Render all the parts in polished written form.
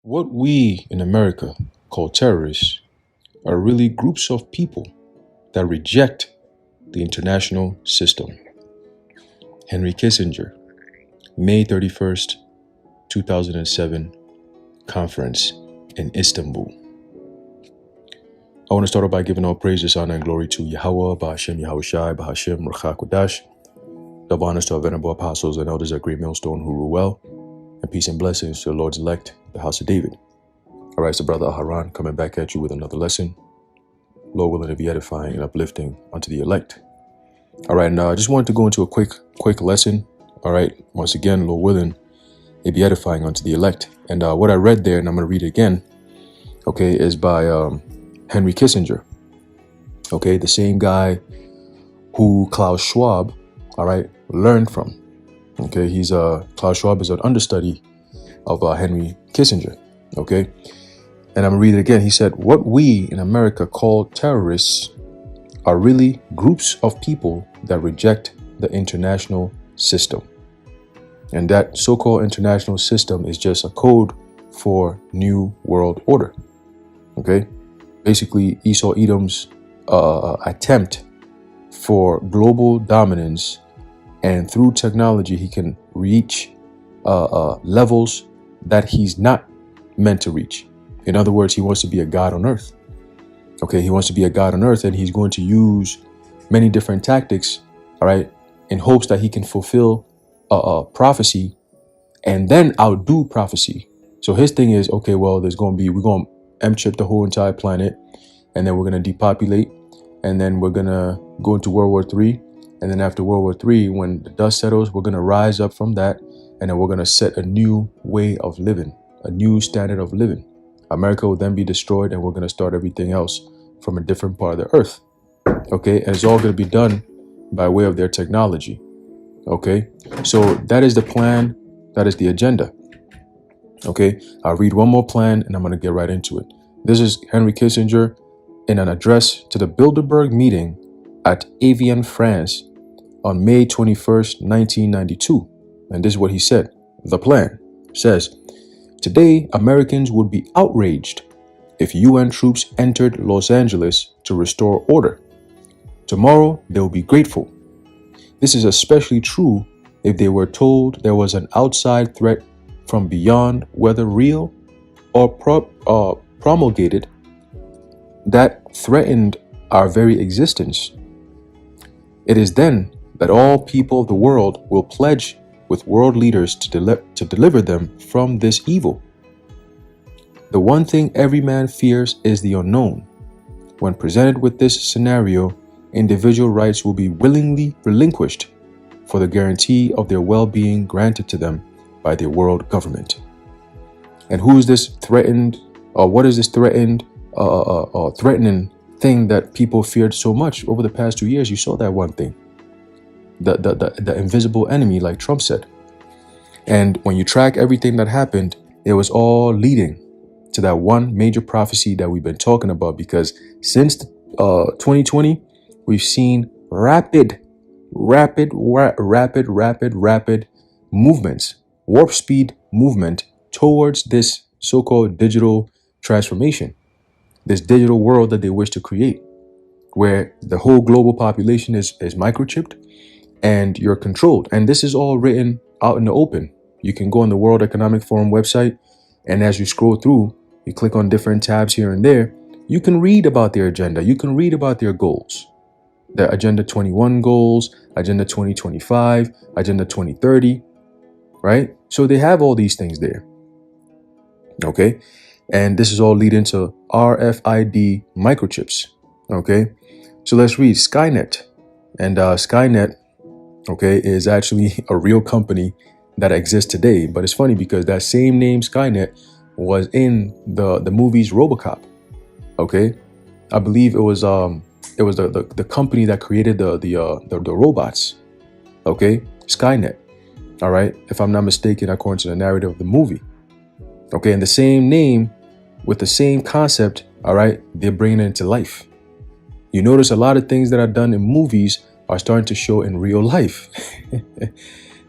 What we in America call terrorists are really groups of people that reject the international system. Henry Kissinger, May 31st, 2007, conference in Istanbul. I want to start off by giving all praises, honor, and glory to Yahawah, BAHASHAM, Yahawashi, BAHASHAM, double honors to our venerable apostles and elders at Greatmillstone who rule well, and peace and blessings to the Lord's elect, the house of David. All right, it's the brother Haran coming back at you with another lesson. Lord willing to be edifying and uplifting unto the elect. All right, now I just wanted to go into a quick lesson. All right, once again, Lord willing, it be edifying unto the elect. And what I read there, and I'm going to read it again, okay, is by Henry Kissinger. Okay, the same guy who Klaus Schwab, all right, learned from. Okay, he's Klaus Schwab is an understudy of Henry Kissinger. Okay, and I'm gonna read it again. He said, "What we in America call terrorists are really groups of people that reject the international system, and that so-called international system is just a code for New World Order." Okay, basically Esau Edom's attempt for global dominance. And through technology, he can reach levels that he's not meant to reach. In other words, he wants to be a god on earth. Okay, he wants to be a god on earth, and he's going to use many different tactics, all right, in hopes that he can fulfill prophecy and then outdo prophecy. So his thing is, okay, well, we're going to M-chip the whole entire planet, and then we're going to depopulate, and then we're going to go into World War III. And then after World War III, when the dust settles, we're going to rise up from that. And then we're going to set a new way of living, a new standard of living. America will then be destroyed, and we're going to start everything else from a different part of the earth. Okay, and it's all going to be done by way of their technology. Okay, so that is the plan. That is the agenda. Okay, I'll read one more plan, and I'm going to get right into it. This is Henry Kissinger in an address to the Bilderberg meeting at Evian, France on May 21st, 1992. And this is what he said. The plan says, "Today, Americans would be outraged if UN troops entered Los Angeles to restore order. Tomorrow, they will be grateful. This is especially true if they were told there was an outside threat from beyond, whether real or promulgated, that threatened our very existence. It is then that all people of the world will pledge with world leaders to deliver them from this evil. The one thing every man fears is the unknown. When presented with this scenario, individual rights will be willingly relinquished for the guarantee of their well-being granted to them by their world government." And who is this threatened, or what is this threatening thing that people feared so much over the past 2 years? You saw that one thing, the invisible enemy, like Trump said. And when you track everything that happened, it was all leading to that one major prophecy that we've been talking about, because since 2020, we've seen rapid movements, warp speed movement towards this so-called digital transformation. This digital world that they wish to create, where the whole global population is microchipped and you're controlled. And this is all written out in the open. You can go on the World Economic Forum website, and as you scroll through, you click on different tabs here and there, you can read about their agenda. You can read about their goals, their Agenda 21 goals, Agenda 2025, Agenda 2030, right? So they have all these things there. Okay. And this is all leading to RFID microchips. Okay, so let's read Skynet. And Skynet, okay, is actually a real company that exists today. But it's funny because that same name Skynet was in the movies RoboCop. Okay, I believe it was the company that created the robots. Okay, Skynet. All right, if I'm not mistaken, according to the narrative of the movie. Okay, and the same name with the same concept, all right, they're bringing it into life. You notice a lot of things that are done in movies are starting to show in real life.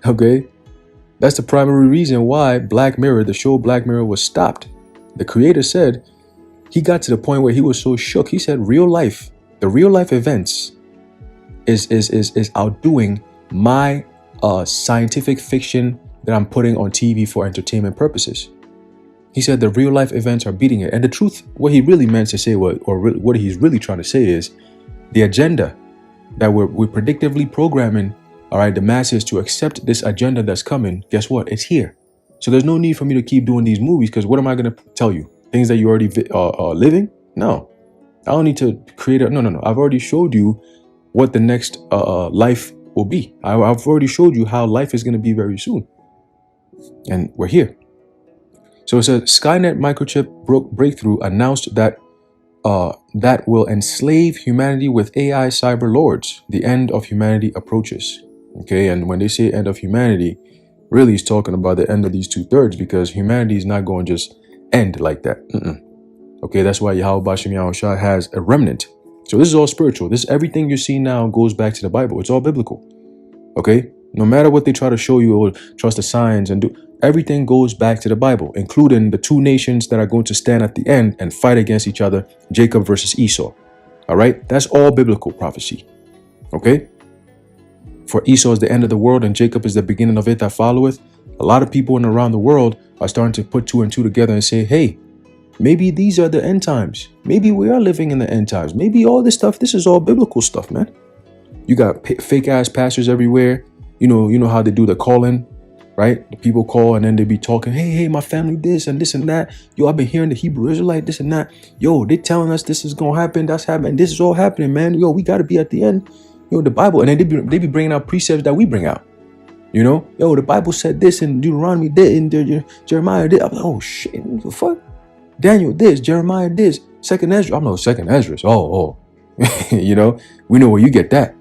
Okay, That's the primary reason why Black Mirror, the show Black Mirror, was stopped the creator said, he got to the point where he was so shook. He said, the real life events is outdoing my scientific fiction that I'm putting on TV for entertainment purposes. He said the real life events are beating it. And the truth, what he really meant to say, what he's really trying to say is the agenda that we're predictively programming, all right, the masses to accept this agenda that's coming. Guess what? It's here. So there's no need for me to keep doing these movies, because what am I going to tell you? Things that you already living? No, I don't need to create a, no. I've already showed you what the next life will be. I've already showed you how life is going to be very soon. And we're here. So it says Skynet microchip breakthrough announced that that will enslave humanity with AI cyber lords. The end of humanity approaches. Okay, and when they say end of humanity, really is talking about the end of these 2/3, because humanity is not going to just end like that. Okay, that's why Yahawashi has a remnant. So this is all spiritual. This everything you see now goes back to the Bible. It's all biblical. Okay, no matter what they try to show you or trust the signs and do, everything goes back to the Bible, including the two nations that are going to stand at the end and fight against each other, Jacob versus Esau. All right, that's all biblical prophecy. Okay, for Esau is the end of the world and Jacob is the beginning of it that followeth. A lot of people around the world are starting to put 2 and 2 together and say, hey, maybe these are the end times. Maybe we are living in the end times. Maybe all this stuff, this is all biblical stuff, man. You got fake ass pastors everywhere. You know how they do the calling, right? The people call and then they be talking, hey, my family this and that. Yo, I've been hearing the Hebrew Israelite, this and that. Yo, they telling us this is going to happen. That's happening. This is all happening, man. Yo, we got to be at the end. Yo, the Bible. And then they be bringing out precepts that we bring out. You know, yo, the Bible said this in Deuteronomy, did in Jeremiah did. I'm like, oh shit, what the fuck? Daniel this, Jeremiah this, Second Ezra. I'm no Second Ezra. Oh, you know, we know where you get that,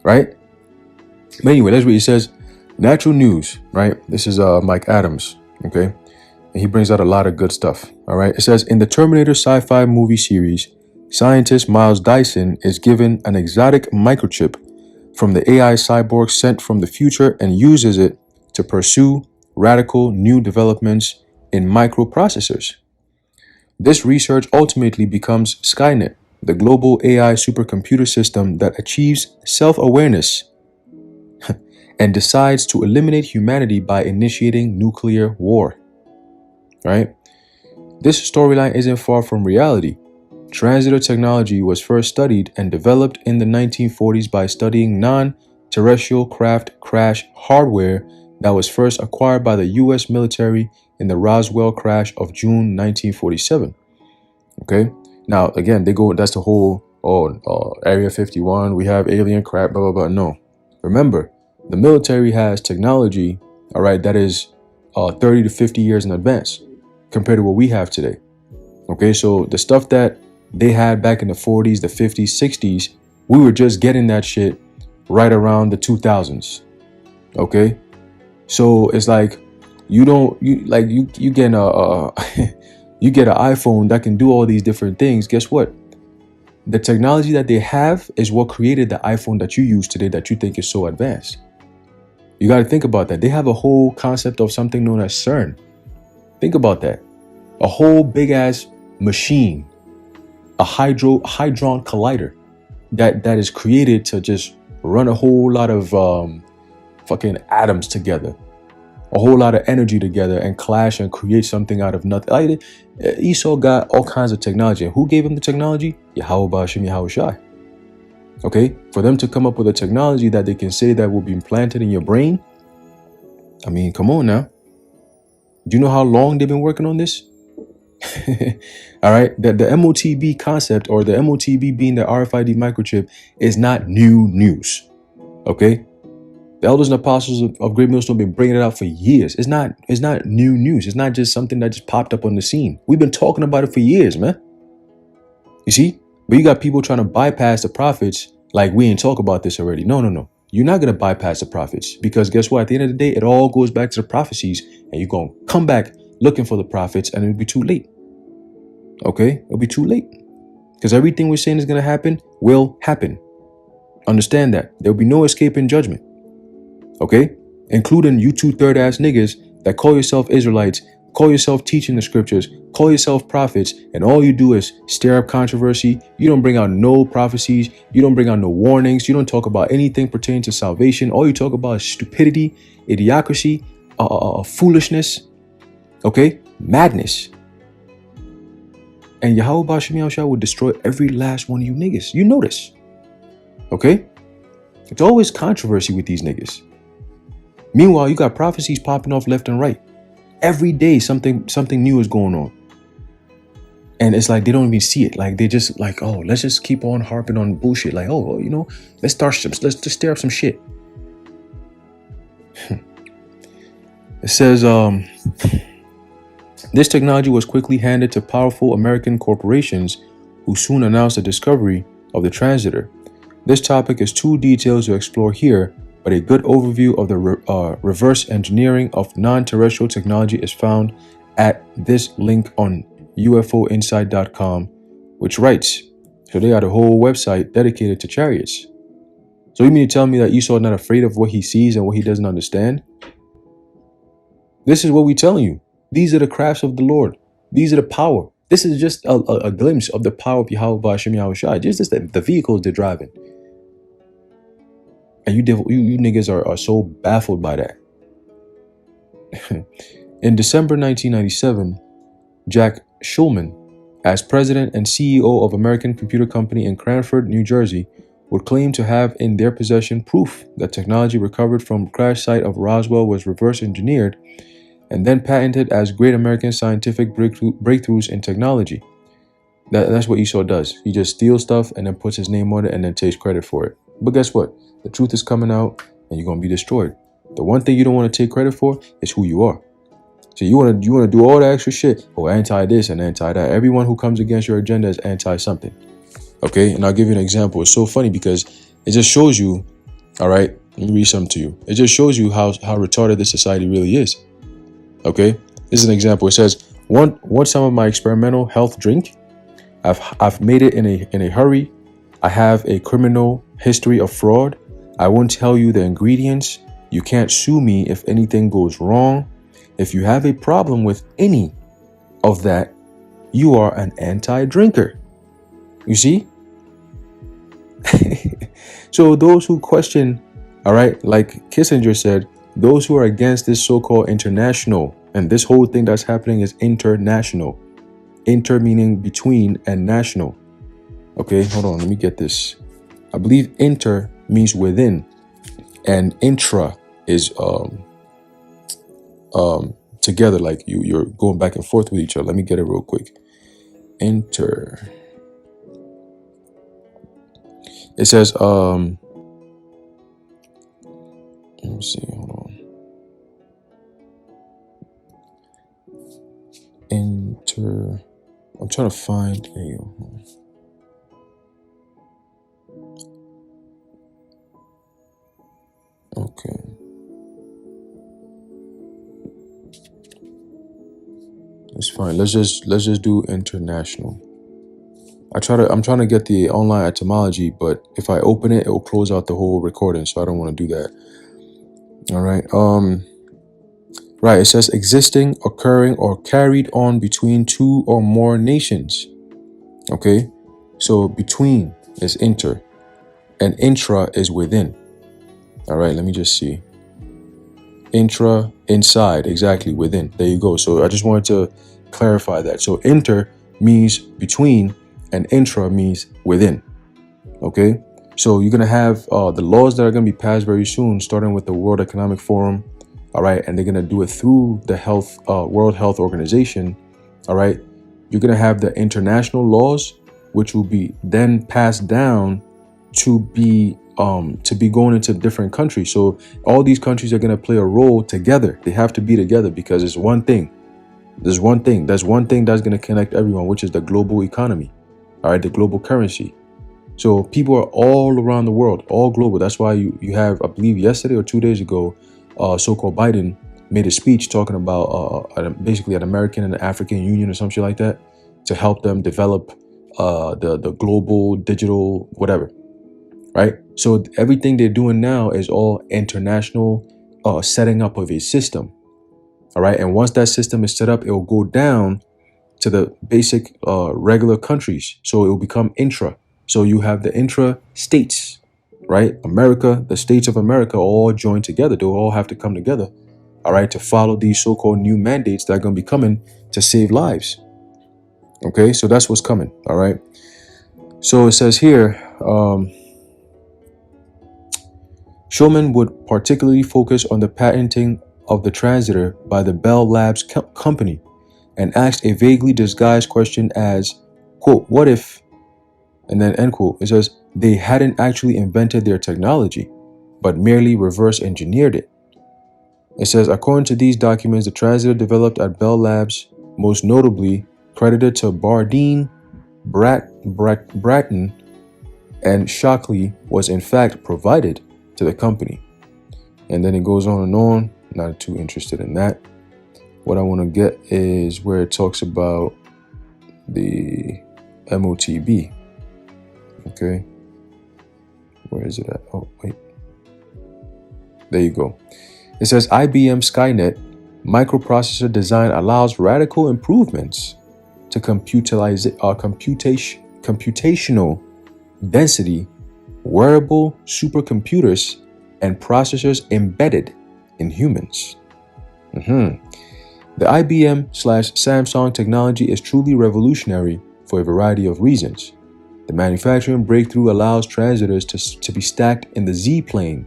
right? But anyway, that's what he says. Natural news, right? This is Mike Adams, okay, and he brings out a lot of good stuff. All right, it says in the Terminator sci-fi movie series, scientist Miles Dyson is given an exotic microchip from the AI cyborg sent from the future and uses it to pursue radical new developments in microprocessors. This research ultimately becomes Skynet, the global AI supercomputer system that achieves self-awareness and decides to eliminate humanity by initiating nuclear war. Right? This storyline isn't far from reality. Transitor technology was first studied and developed in the 1940s by studying non-terrestrial craft crash hardware that was first acquired by the U.S. military in the Roswell crash of June 1947. Okay, now again, that's the whole, Area 51, we have alien crap, blah, blah, blah. No, remember, the military has technology, all right, that is 30 to 50 years in advance compared to what we have today. Okay, so the stuff that they had back in the 40s, the 50s, 60s, we were just getting that shit right around the 2000s. Okay, so it's like you get you get an iPhone that can do all these different things. Guess what? The technology that they have is what created the iPhone that you use today that you think is so advanced. You got to think about that. They have a whole concept of something known as CERN. Think about that. A whole big ass machine, a hadron collider that is created to just run a whole lot of fucking atoms together, a whole lot of energy together and clash and create something out of nothing. Esau got all kinds of technology. And who gave him the technology? Yahawah, BAHASHAM, Yahawashi. Okay, for them to come up with a technology that they can say that will be implanted in your brain. I mean, come on now. Do you know how long they've been working on this? All right, the MOTB concept, or the MOTB being the RFID microchip, is not new news. Okay, the elders and apostles of Greatmillstone have been bringing it out for years. It's not new news. It's not just something that just popped up on the scene. We've been talking about it for years, man. You see, but you got people trying to bypass the prophets like we ain't talk about this already. No. You're not going to bypass the prophets, because guess what? At the end of the day, it all goes back to the prophecies, and you're going to come back looking for the prophets, and it'll be too late. Okay, it'll be too late, because everything we're saying is going to happen will happen. Understand that. There'll be no escaping judgment. Okay, including you 2/3 ass niggas that call yourself Israelites, call yourself teaching the scriptures, call yourself prophets, and all you do is stir up controversy. You don't bring out no prophecies. You don't bring out no warnings. You don't talk about anything pertaining to salvation. All you talk about is stupidity, idiocracy, foolishness, okay? Madness. And Yahawashi will destroy every last one of you niggas. You know this, okay? It's always controversy with these niggas. Meanwhile, you got prophecies popping off left and right. Every day, something new is going on. And it's like they don't even see it. Like they just like, oh, let's just keep on harping on bullshit. Like, oh, you know, let's just stir up some shit. It says, this technology was quickly handed to powerful American corporations who soon announced the discovery of the transitor. This topic is too detailed to explore here, but a good overview of the reverse engineering of non-terrestrial technology is found at this link on UFOinsight.com, which writes, so they got a whole website dedicated to chariots. So you mean to tell me that Esau is not afraid of what he sees and what he doesn't understand? This is what we're telling you. These are the crafts of the Lord. These are the power. This is just a glimpse of the power of Yahawah, BAHASHAM, Yahawashi. Just the vehicles they're driving. And you niggas are so baffled by that. In December 1997, Jack Schulman, as president and CEO of American Computer Company in Cranford, New Jersey, would claim to have in their possession proof that technology recovered from the crash site of Roswell was reverse engineered and then patented as great American scientific breakthroughs in technology. That's what Esau does. He just steals stuff and then puts his name on it and then takes credit for it. But guess what? The truth is coming out and you're going to be destroyed. The one thing you don't want to take credit for is who you are. So you want to do all the extra shit. Oh, anti this and anti that. Everyone who comes against your agenda is anti something. Okay, and I'll give you an example. It's so funny because it just shows you, all right, let me read something to you. It just shows you how retarded this society really is. Okay, this is an example. It says, want some of my experimental health drink? I've made it in a hurry. I have a criminal history of fraud. I won't tell you the ingredients. You can't sue me if anything goes wrong. If you have a problem with any of that, you are an anti-drinker. You see? So those who question, all right, like Kissinger said, those who are against this so-called international, and this whole thing that's happening is international. Inter meaning between and national. Okay, hold on, let me get this. I believe inter means within, and intra is together, like you're going back and forth with each other. Let me get it real quick. Inter. It says let me see, hold on. Inter. I'm trying to find a. Okay. It's fine. Let's just do international. I'm trying to get the online etymology, but if I open it, it will close out the whole recording, so I don't want to do that. All right. Right. It says existing, occurring, or carried on between two or more nations. Okay. So between is inter, and intra is within. All right. Let me just see. Intra, inside, exactly, within. There you go. So I just wanted to clarify that. So inter means between and intra means within. Okay. So you're going to have the laws that are going to be passed very soon, starting with the World Economic Forum. All right. And they're going to do it through the World Health Organization. All right. You're going to have the international laws, which will be then passed down to be going into different countries. So all these countries are going to play a role together. They have to be together because it's one thing. There's one thing. That's one thing that's going to connect everyone, which is the global economy. All right. The global currency. So people are all around the world, all global. That's why you have, I believe yesterday or 2 days ago, so-called Biden made a speech talking about basically an American and African union or some shit like that to help them develop the global digital whatever. Right. So everything they're doing now is all international setting up of a system. All right. And once that system is set up, it will go down to the basic regular countries. So it will become intra. So you have the intra states, right? America, the states of America all join together. They'll all have to come together, all right, to follow these so-called new mandates that are going to be coming to save lives. Okay, so that's what's coming, all right? So it says here, Shulman would particularly focus on the patenting of the transitor by the Bell Labs company and asked a vaguely disguised question as, quote, what if, and then end quote, it says, they hadn't actually invented their technology, but merely reverse engineered it. It says, according to these documents, the transitor developed at Bell Labs, most notably credited to Bardeen, Bratton, and Shockley, was in fact provided to the company. And then it goes on and on. Not too interested in that. What I want to get is where it talks about the MOTB. Okay. Where is it at? Oh, wait. There you go. It says IBM Skynet microprocessor design allows radical improvements to computational density, wearable supercomputers, and processors embedded in humans. The IBM/Samsung technology is truly revolutionary for a variety of reasons. The manufacturing breakthrough allows transistors to be stacked in the Z-plane,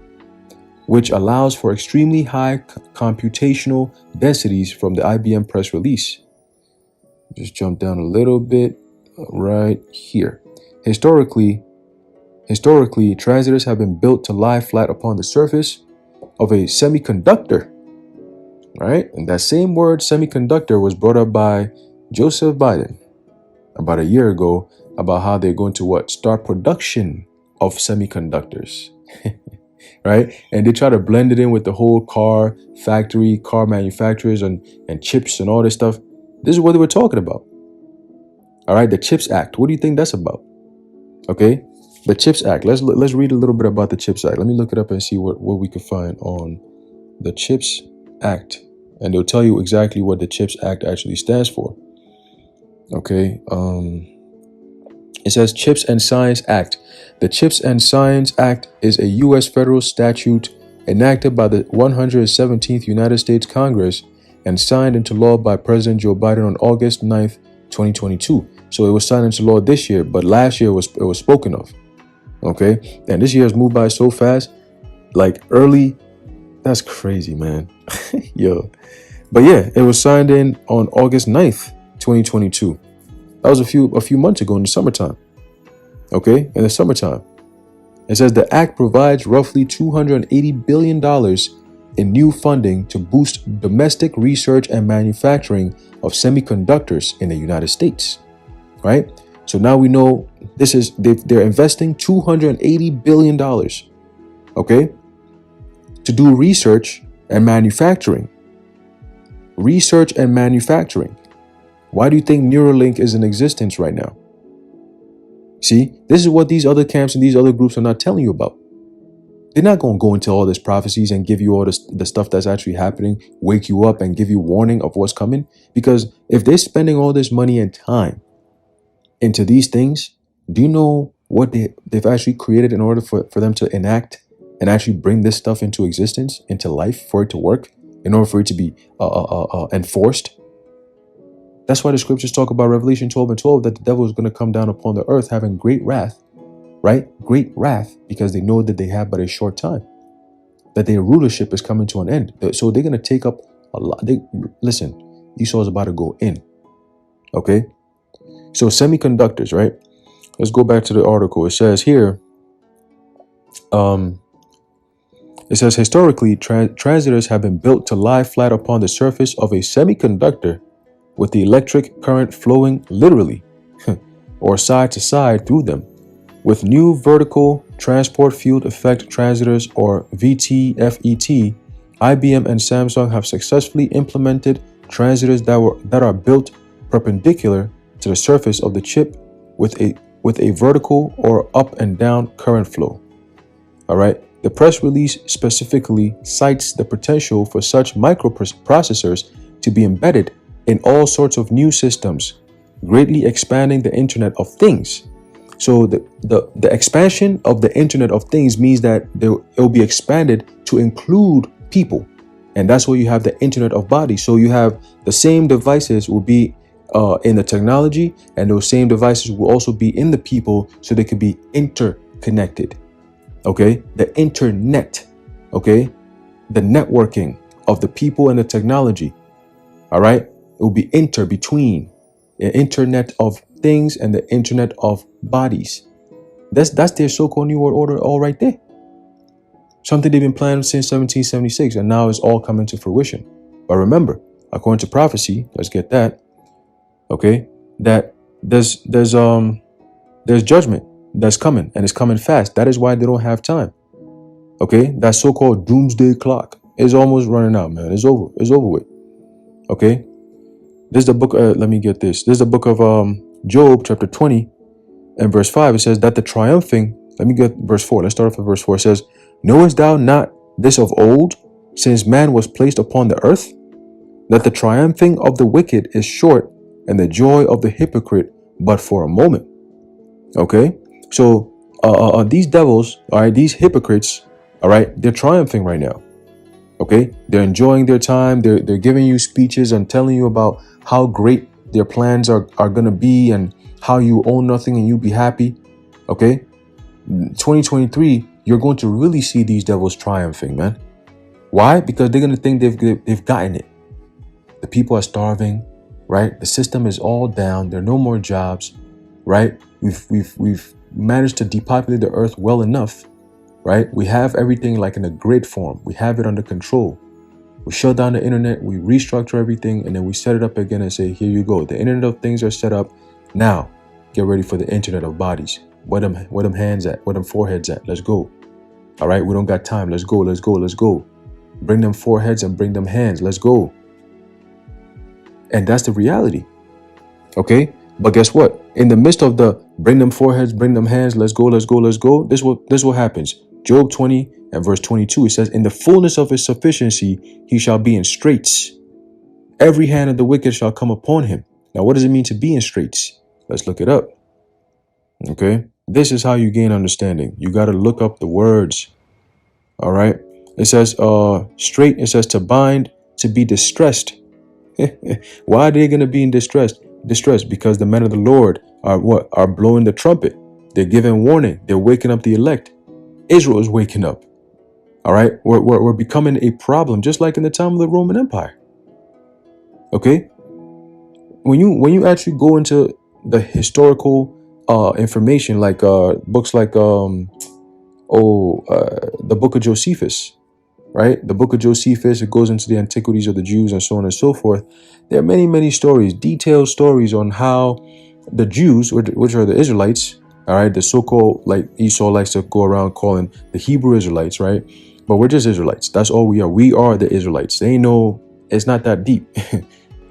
which allows for extremely high computational densities from the IBM press release. Just jump down a little bit right here. Historically, transistors have been built to lie flat upon the surface of a semiconductor, right? And that same word semiconductor was brought up by Joseph Biden about a year ago about how they're going to start production of semiconductors, right? And they try to blend it in with the whole car manufacturers and chips and all this stuff. This is what they were talking about. All right, the CHIPS Act. What do you think that's about? Okay, the CHIPS Act. Let's read a little bit about the CHIPS Act. Let me look it up and see what we can find on the CHIPS Act, and they'll tell you exactly what the CHIPS Act actually stands for. Okay, it says CHIPS and Science Act. The CHIPS and Science Act is a U.S. federal statute enacted by the 117th United States Congress and signed into law by President Joe Biden on August 9th, 2022. So it was signed into law this year, but last year it was spoken of. Okay, and this year has moved by so fast, like early. That's crazy, man. Yo, but yeah, it was signed in on August 9th, 2022. That was a few months ago in the summertime. Okay, in the summertime. It says the act provides roughly $280 billion in new funding to boost domestic research and manufacturing of semiconductors in the United States. Right? So now we know they're investing $280 billion, okay, to do research and manufacturing. Research and manufacturing. Why do you think Neuralink is in existence right now? See, this is what these other camps and these other groups are not telling you about. They're not going to go into all these prophecies and give you all the stuff that's actually happening, wake you up and give you warning of what's coming. Because if they're spending all this money and time into these things, do you know what they've actually created in order for them to enact and actually bring this stuff into existence, into life, for it to work, in order for it to be enforced? That's why the scriptures talk about Revelation 12:12, that the devil is going to come down upon the earth having great wrath, right? Great wrath, because they know that they have but a short time, that their rulership is coming to an end. So they're going to take up a lot. Listen, Esau's about to go in. Okay? So semiconductors, right? Let's go back to the article. It says here, it says historically, transistors have been built to lie flat upon the surface of a semiconductor with the electric current flowing literally or side to side through them. With new vertical transport field effect transistors, or VTFET, IBM and Samsung have successfully implemented transistors that are built perpendicular to the surface of the chip with a vertical or up and down current flow. All right. The press release specifically cites the potential for such microprocessors to be embedded in all sorts of new systems, greatly expanding the Internet of Things. So the expansion of the Internet of Things means that it will be expanded to include people. And that's where you have the Internet of Bodies. So you have the same devices will be in the technology, and those same devices will also be in the people, so they could be interconnected. Okay, the internet. Okay, the networking of the people and the technology. All right, it will be between the Internet of Things and the Internet of Bodies. That's their so-called New World Order, all right there. Something they've been planning since 1776, and now it's all coming to fruition. But remember, according to prophecy, let's get that. Okay, that there's judgment that's coming, and it's coming fast. That is why they don't have time. Okay, that so-called doomsday clock is almost running out, man. It's over. It's over with. Okay, this is the book. Let me get this. This is the book of Job, chapter 20, and verse 5. It says that the triumphing. Let me get verse 4. Let's start off with verse 4. It says, "Knowest thou not this of old, since man was placed upon the earth, that the triumphing of the wicked is short, and the joy of the hypocrite but for a moment." Okay, so these devils, all right, these hypocrites, all right, they're triumphing right now. Okay, they're enjoying their time. They're giving you speeches and telling you about how great their plans are gonna be, and how you own nothing and you be happy. Okay, 2023, you're going to really see these devils triumphing, man. Why? Because they're gonna think they've gotten it. The people are starving, right? The system is all down. There are no more jobs, right? We've managed to depopulate the earth well enough, right? We have everything like in a grid form. We have it under control. We shut down the internet, we restructure everything, and then we set it up again and say, here you go. The Internet of Things are set up. Now, get ready for the Internet of Bodies. Where them hands at? Where them foreheads at? Let's go. All right, we don't got time. Let's go, let's go, let's go. Bring them foreheads and bring them hands. Let's go. And that's the reality. Okay, but guess what? In the midst of the bring them foreheads, bring them hands, let's go, let's go, let's go. This what happens. Job 20 and verse 22, it says, "In the fullness of his sufficiency, he shall be in straits. Every hand of the wicked shall come upon him." Now, what does it mean to be in straits? Let's look it up. Okay, this is how you gain understanding. You got to look up the words. All right, it says straight. It says to bind, to be distressed. Why are they going to be in distress? Because the men of the Lord are blowing the trumpet. They're giving warning. They're waking up the elect. Israel is waking up. All right, we're becoming a problem, just like in the time of the Roman Empire. Okay, when you actually go into the historical information, like books like the book of Josephus, right? The book of Josephus, it goes into the antiquities of the Jews and so on and so forth. There are many stories, detailed stories on how the Jews, which are the Israelites, all right, the so-called, like Esau likes to go around calling the Hebrew Israelites, right? But we're just Israelites. That's all we are. We are the Israelites. They know it's not that deep.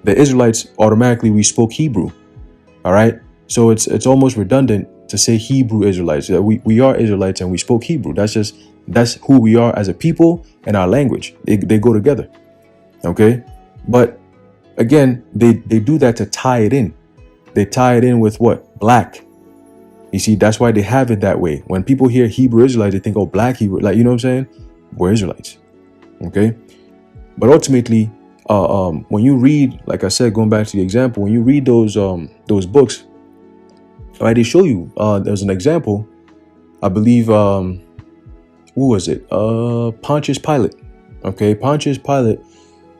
The Israelites, automatically, we spoke Hebrew. All right. So it's almost redundant to say Hebrew Israelites. We are Israelites and we spoke Hebrew. That's who we are as a people and our language. They go together. Okay. But again, they do that to tie it in. They tie it in with what? Black. You see, that's why they have it that way. When people hear Hebrew Israelites, they think, oh, black Hebrew. Like, you know what I'm saying? We're Israelites. Okay. But ultimately, when you read, like I said, going back to the example, when you read those books, right, they show you, there's an example, I believe, who was it? Pontius Pilate. Okay. Pontius Pilate,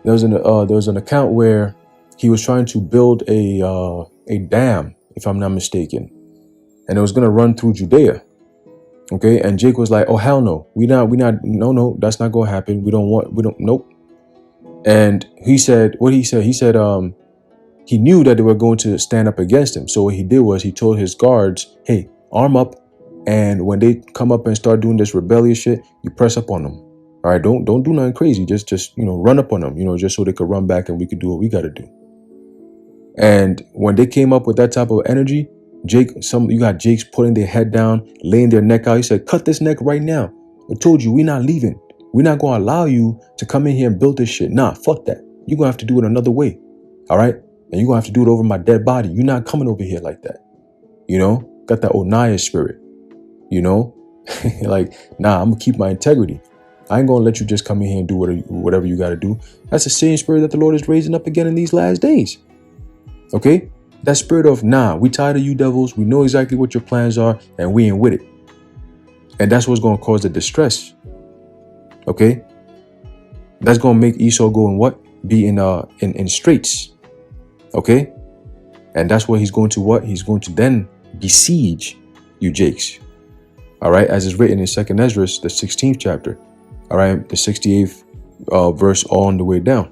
there was an account where he was trying to build a dam, if I'm not mistaken, and it was going to run through Judea. Okay. And Jake was like, oh, hell no. No, that's not going to happen. Nope. And he said, he said, he knew that they were going to stand up against him. So what he did was he told his guards, hey, arm up. And when they come up and start doing this rebellious shit, you press up on them. All right. Don't do nothing crazy. Just, run up on them, just so they could run back and we could do what we got to do. And when they came up with that type of energy, you got Jake's putting their head down, laying their neck out. He said, cut this neck right now. I told you, we're not leaving. We're not going to allow you to come in here and build this shit. Nah, fuck that. You're going to have to do it another way. All right. and you're gonna have to do it over my dead body. You're not coming over here like that. You know, got that Onaya spirit, you know, like, nah, I'm gonna keep my integrity. I ain't gonna let you just come in here and do whatever you gotta do. That's the same spirit that the Lord is raising up again in these last days. Okay? That spirit of, nah, we tired of you devils. We know exactly what your plans are, and we ain't with it. And that's what's gonna cause the distress. Okay? That's gonna make Esau go in what? Be in straits. Okay? And that's what he's going to what? He's going to then besiege you Jakes. All right, as is written in 2nd Esdras, the 16th chapter. All right, the 68th verse on the way down.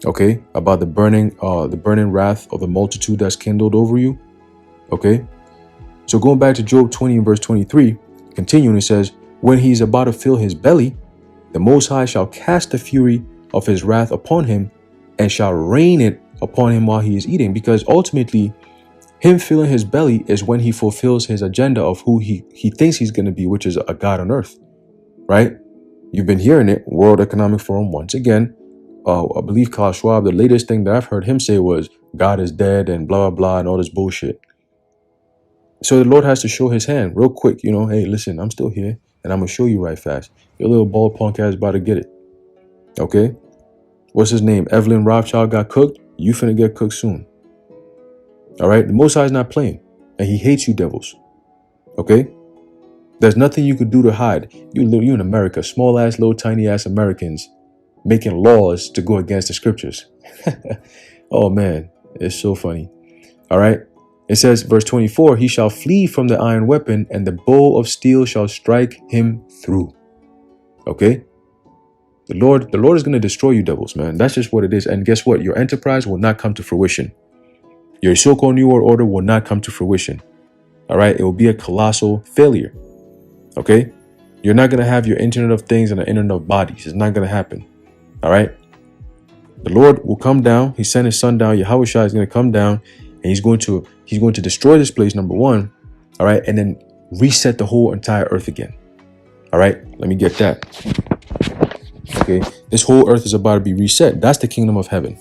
Okay, about the burning wrath of the multitude that's kindled over you. Okay, so going back to Job 20 and verse 23, continuing, it says, when he's about to fill his belly, the Most High shall cast the fury of his wrath upon him and shall rain it upon him while he is eating. Because ultimately, him filling his belly is when he fulfills his agenda of who he thinks he's going to be, which is a God on earth, right? You've been hearing it, World Economic Forum, once again. I believe Klaus Schwab, the latest thing that I've heard him say was God is dead and blah, blah, blah, and all this bullshit. So the Lord has to show his hand real quick. You know, hey, listen, I'm still here and I'm going to show you right fast. Your little bald punk ass about to get it. Okay? What's his name? Evelyn Rothschild got cooked. You finna get cooked soon. All right? The Most High is not playing. And he hates you devils. Okay? There's nothing you could do to hide. You in America, small ass, little tiny ass Americans making laws to go against the scriptures. Oh man, it's so funny. All right. It says, verse 24, he shall flee from the iron weapon and the bow of steel shall strike him through. Okay. The Lord is going to destroy you devils, man. That's just what it is. And guess what? Your enterprise will not come to fruition. Your so-called New World Order will not come to fruition. All right. It will be a colossal failure. Okay. You're not going to have your Internet of Things and the Internet of Bodies. It's not going to happen. All right. The Lord will come down. He sent his son down. Yahawashi is going to come down and he's going to destroy this place, number one. All right. And then reset the whole entire earth again. All right. Let me get that. Okay. This whole earth is about to be reset. That's the kingdom of heaven.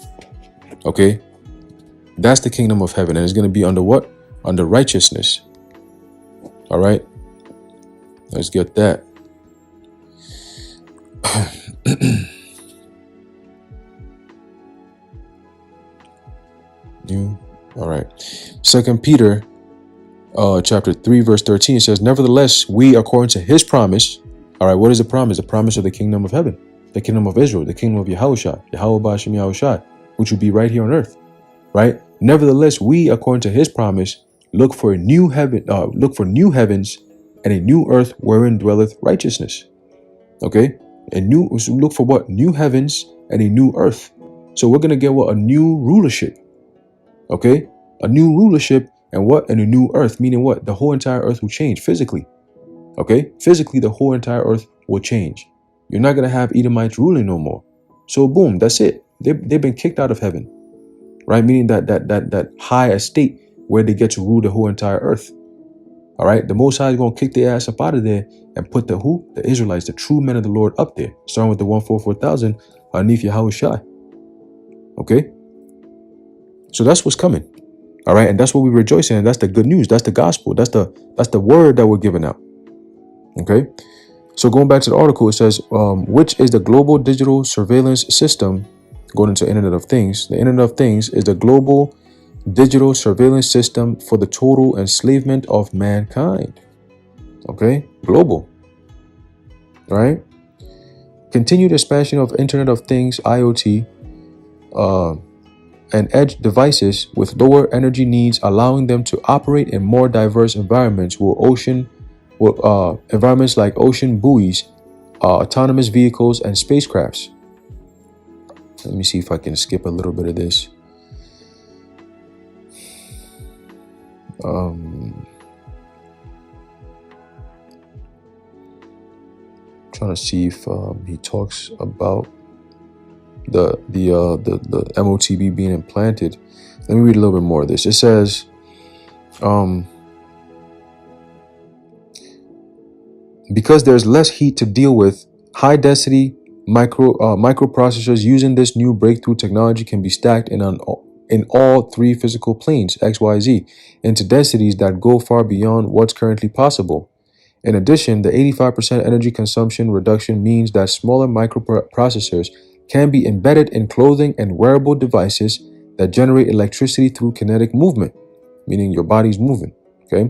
Okay. That's the kingdom of heaven. And it's going to be under what? Under righteousness. All right. Let's get that. All right. 2 Peter chapter 3 verse 13 says, nevertheless, we according to his promise. All right. What is the promise? The promise of the kingdom of heaven, the kingdom of Israel, the kingdom of Yahawashi, Yahawah BAHASHAM Yahawashi, which will be right here on earth. Right. Nevertheless, we according to his promise look for new heavens and a new earth wherein dwelleth righteousness. Okay. Look for what? New heavens and a new earth. So we're going to get what? A new rulership. Okay. A new rulership and what? And a new earth, meaning what? The whole entire earth will change physically. Okay. Physically, the whole entire earth will change. You're not going to have Edomites ruling no more. So boom, that's it. They've been kicked out of heaven. Right. Meaning that high estate where they get to rule the whole entire earth. All right. The Most High is going to kick their ass up out of there and put the who? The Israelites, the true men of the Lord up there, starting with the 144,000 underneath Yahawashi. Okay. So that's what's coming. All right. And that's what we rejoice in. And that's the good news. That's the gospel. That's the word that we're giving out. Okay. So going back to the article, it says, which is the global digital surveillance system, going into Internet of Things. The Internet of Things is the global digital surveillance system for the total enslavement of mankind. Okay. Global. All right. Continued expansion of Internet of Things, IoT, and edge devices with lower energy needs, allowing them to operate in more diverse environments environments like ocean buoys, autonomous vehicles, and spacecrafts. Let me see if I can skip a little bit of this. Trying to see if he talks about the MOTB being implanted. Let me read a little bit more of this. It says, because there's less heat to deal with, high density microprocessors using this new breakthrough technology can be stacked in in all three physical planes, X, Y, Z, into densities that go far beyond what's currently possible. In addition, the 85% energy consumption reduction means that smaller microprocessors can be embedded in clothing and wearable devices that generate electricity through kinetic movement, meaning your body's moving. Okay.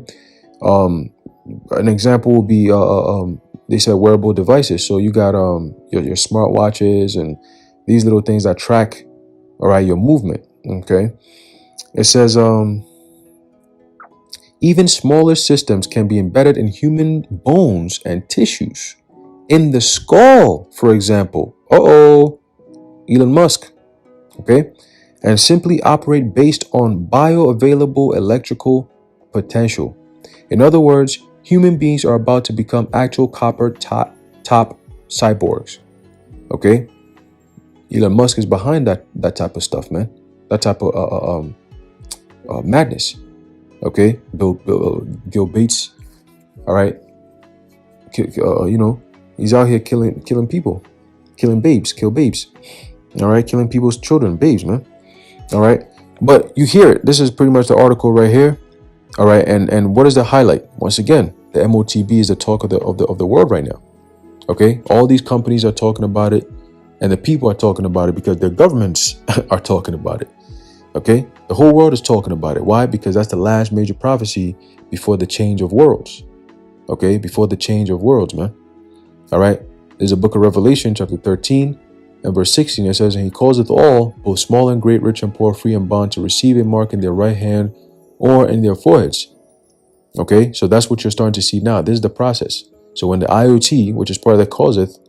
An example would be they said wearable devices. So you got your smartwatches and these little things that track, all right, your movement. Okay. It says even smaller systems can be embedded in human bones and tissues. In the skull, for example. Elon Musk. Okay. And simply operate based on bioavailable electrical potential. In other words, human beings are about to become actual copper top cyborgs. Okay. Elon Musk is behind that type of stuff, man. That type of madness. Okay, Bill Bates, all right. You know, he's out here killing people, kill babes, all right, killing people's children, babes, man, all right. But you hear it. This is pretty much the article right here, all right. And what is the highlight? Once again, the MOTB is the talk of the world right now. Okay, all these companies are talking about it, and the people are talking about it because their governments are talking about it. Okay, the whole world is talking about it. Why? Because that's the last major prophecy before the change of worlds. Okay, before the change of worlds, man. All right, there's a book of Revelation, chapter 13 and verse 16. It says, and he causeth all, both small and great, rich and poor, free and bond, to receive a mark in their right hand or in their foreheads. Okay, so that's what you're starting to see now. This is the process. So when the IoT, which is part of the causeth,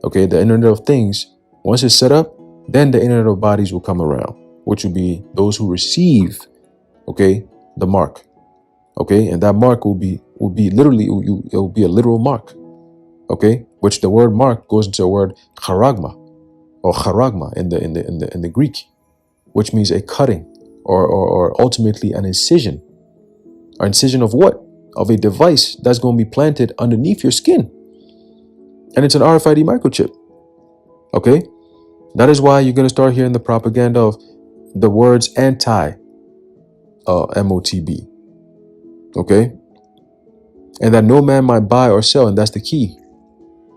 okay, the Internet of Things, once it's set up, then the Internet of Bodies will come around, which will be those who receive, okay, the mark, okay, and that mark will be literally, it will be a literal mark, okay, which the word mark goes into the word charagma or charagma in the Greek, which means a cutting or ultimately an incision. An incision of what? Of a device that's going to be planted underneath your skin, and it's an RFID microchip, okay. That is why you're going to start hearing the propaganda of the words anti-MOTB, okay? And that no man might buy or sell, and that's the key,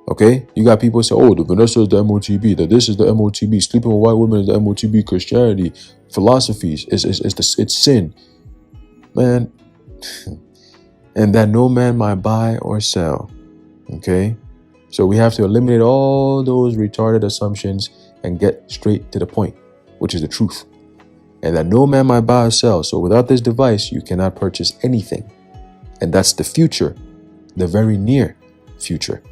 okay? You got people say, oh, the Vanessa is the MOTB, that this is the MOTB, sleeping with white women is the MOTB, Christianity, philosophies, it's sin. Man, and that no man might buy or sell, okay? So we have to eliminate all those retarded assumptions and get straight to the point, which is the truth. And that no man might buy or sell. So without this device, you cannot purchase anything. And that's the future, the very near future.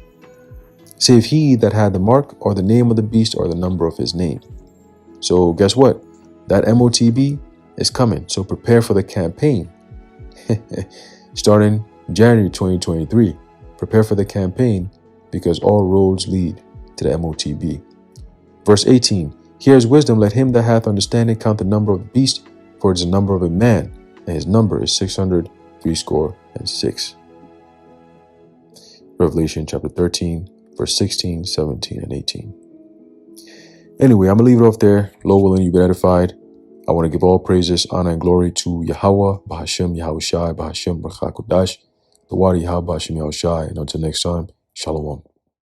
Save he that had the mark or the name of the beast or the number of his name. So guess what? That MOTB is coming. So prepare for the campaign. Starting January 2023. Prepare for the campaign because all roads lead to the MOTB. Verse 18. Here is wisdom, let him that hath understanding count the number of the beast, for it is the number of a man, and his number is 666. Revelation chapter 13, verse 16, 17, and 18. Anyway, I'm going to leave it off there. Lord willing, you've been edified. I want to give all praises, honor, and glory to Yahawah, BAHASHAM, Yahawashi, BAHASHAM, BARAKAH, the water Yahawah, BAHASHAM, Yahawashi. And until next time, Shalom.